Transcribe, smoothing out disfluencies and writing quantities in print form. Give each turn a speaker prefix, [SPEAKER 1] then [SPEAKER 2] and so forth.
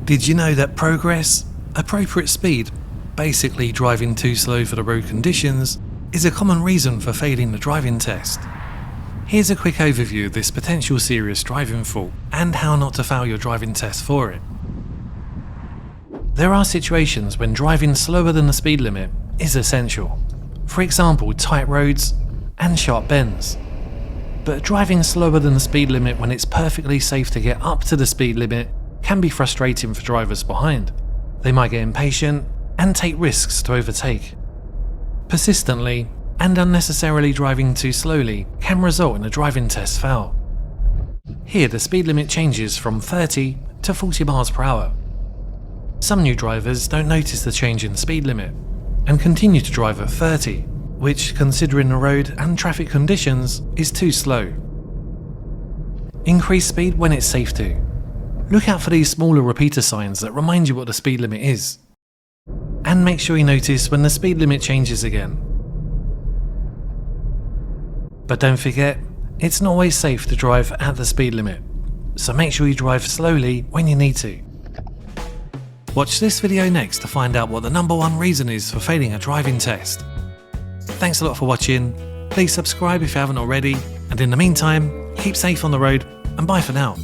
[SPEAKER 1] Did you know that progress, appropriate speed, basically driving too slow for the road conditions, is a common reason for failing the driving test? Here's a quick overview of this potential serious driving fault and how not to fail your driving test for it. There are situations when driving slower than the speed limit is essential. For example, tight roads and sharp bends. But driving slower than the speed limit when it's perfectly safe to get up to the speed limit can be frustrating for drivers behind. They might get impatient and take risks to overtake. Persistently and unnecessarily driving too slowly can result in a driving test foul. Here the speed limit changes from 30 to 40 miles per hour. Some new drivers don't notice the change in speed limit and continue to drive at 30, which, considering the road and traffic conditions, is too slow. Increase speed when it's safe to. Look out for these smaller repeater signs that remind you what the speed limit is. And make sure you notice when the speed limit changes again. But don't forget, it's not always safe to drive at the speed limit, so make sure you drive slowly when you need to. Watch this video next to find out what the #1 reason is for failing a driving test. Thanks a lot for watching, please subscribe if you haven't already, and in the meantime, keep safe on the road, and bye for now.